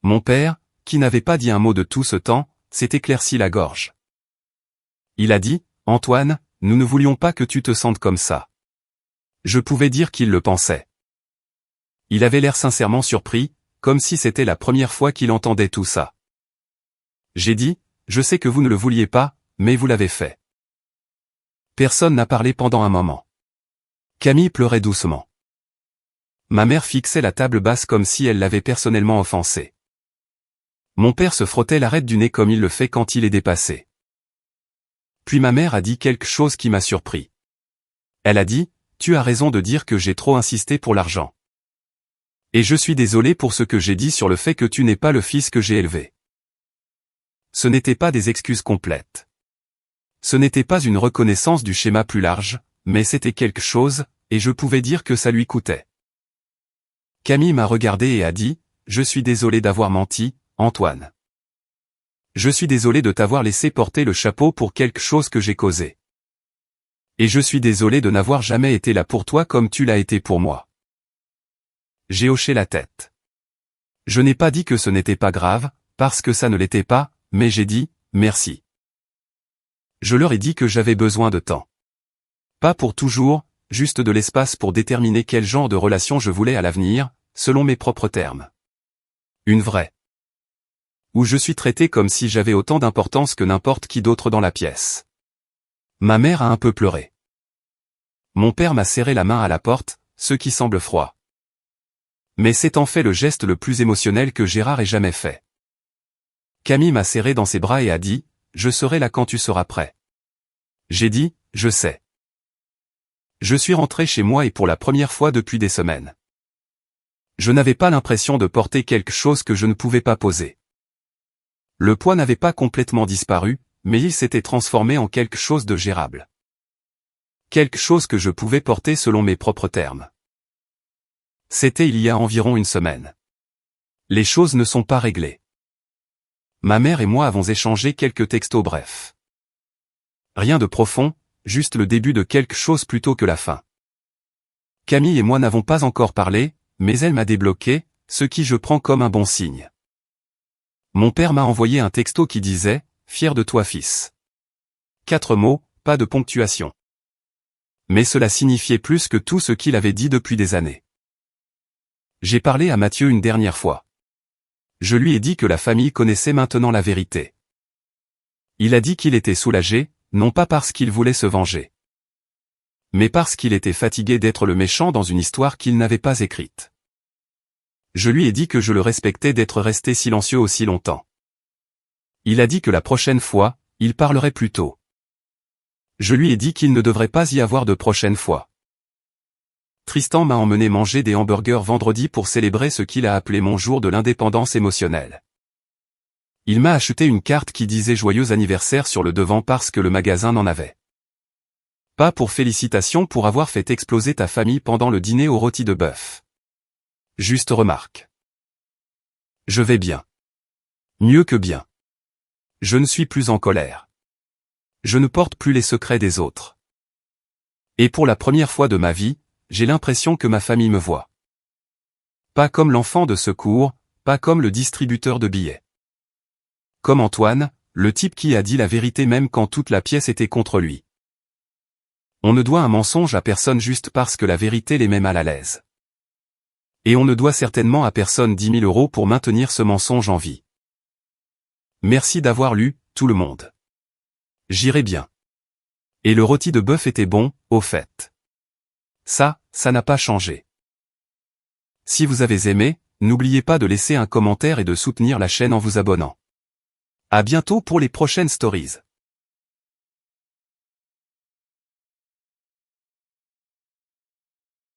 Mon père, qui n'avait pas dit un mot de tout ce temps, s'est éclairci la gorge. Il a dit, « Antoine, nous ne voulions pas que tu te sentes comme ça. » Je pouvais dire qu'il le pensait. Il avait l'air sincèrement surpris, comme si c'était la première fois qu'il entendait tout ça. J'ai dit, « Je sais que vous ne le vouliez pas, mais vous l'avez fait. » Personne n'a parlé pendant un moment. Camille pleurait doucement. Ma mère fixait la table basse comme si elle l'avait personnellement offensé. Mon père se frottait l'arête du nez comme il le fait quand il est dépassé. Puis ma mère a dit quelque chose qui m'a surpris. Elle a dit, « Tu as raison de dire que j'ai trop insisté pour l'argent. Et je suis désolé pour ce que j'ai dit sur le fait que tu n'es pas le fils que j'ai élevé. » Ce n'étaient pas des excuses complètes. Ce n'était pas une reconnaissance du schéma plus large, mais c'était quelque chose, et je pouvais dire que ça lui coûtait. Camille m'a regardé et a dit, « Je suis désolé d'avoir menti, Antoine. Je suis désolé de t'avoir laissé porter le chapeau pour quelque chose que j'ai causé. Et je suis désolé de n'avoir jamais été là pour toi comme tu l'as été pour moi. » J'ai hoché la tête. Je n'ai pas dit que ce n'était pas grave, parce que ça ne l'était pas, mais j'ai dit, merci. Je leur ai dit que j'avais besoin de temps. Pas pour toujours, juste de l'espace pour déterminer quel genre de relation je voulais à l'avenir, selon mes propres termes. Une vraie. Où je suis traité comme si j'avais autant d'importance que n'importe qui d'autre dans la pièce. Ma mère a un peu pleuré. Mon père m'a serré la main à la porte, ce qui semble froid. Mais c'est en fait le geste le plus émotionnel que Gérard ait jamais fait. Camille m'a serré dans ses bras et a dit, « Je serai là quand tu seras prêt. » J'ai dit, « Je sais. » Je suis rentré chez moi et pour la première fois depuis des semaines. Je n'avais pas l'impression de porter quelque chose que je ne pouvais pas poser. Le poids n'avait pas complètement disparu, mais il s'était transformé en quelque chose de gérable. Quelque chose que je pouvais porter selon mes propres termes. C'était il y a environ une semaine. Les choses ne sont pas réglées. Ma mère et moi avons échangé quelques textos brefs. Rien de profond, juste le début de quelque chose plutôt que la fin. Camille et moi n'avons pas encore parlé, mais elle m'a débloqué, ce qui je prends comme un bon signe. Mon père m'a envoyé un texto qui disait, « Fier de toi fils. » 4 mots, pas de ponctuation. Mais cela signifiait plus que tout ce qu'il avait dit depuis des années. J'ai parlé à Mathieu une dernière fois. Je lui ai dit que la famille connaissait maintenant la vérité. Il a dit qu'il était soulagé, non pas parce qu'il voulait se venger, mais parce qu'il était fatigué d'être le méchant dans une histoire qu'il n'avait pas écrite. Je lui ai dit que je le respectais d'être resté silencieux aussi longtemps. Il a dit que la prochaine fois, il parlerait plus tôt. Je lui ai dit qu'il ne devrait pas y avoir de prochaine fois. Tristan m'a emmené manger des hamburgers vendredi pour célébrer ce qu'il a appelé mon jour de l'indépendance émotionnelle. Il m'a acheté une carte qui disait joyeux anniversaire sur le devant parce que le magasin n'en avait pas pour félicitations pour avoir fait exploser ta famille pendant le dîner au rôti de bœuf. Juste remarque. Je vais bien. Mieux que bien. Je ne suis plus en colère. Je ne porte plus les secrets des autres. Et pour la première fois de ma vie, j'ai l'impression que ma famille me voit. Pas comme l'enfant de secours, pas comme le distributeur de billets. Comme Antoine, le type qui a dit la vérité même quand toute la pièce était contre lui. On ne doit un mensonge à personne juste parce que la vérité les met mal à l'aise. Et on ne doit certainement à personne 10 000 € pour maintenir ce mensonge en vie. Merci d'avoir lu, tout le monde. J'irai bien. Et le rôti de bœuf était bon, au fait. Ça n'a pas changé. Si vous avez aimé, n'oubliez pas de laisser un commentaire et de soutenir la chaîne en vous abonnant. À bientôt pour les prochaines stories.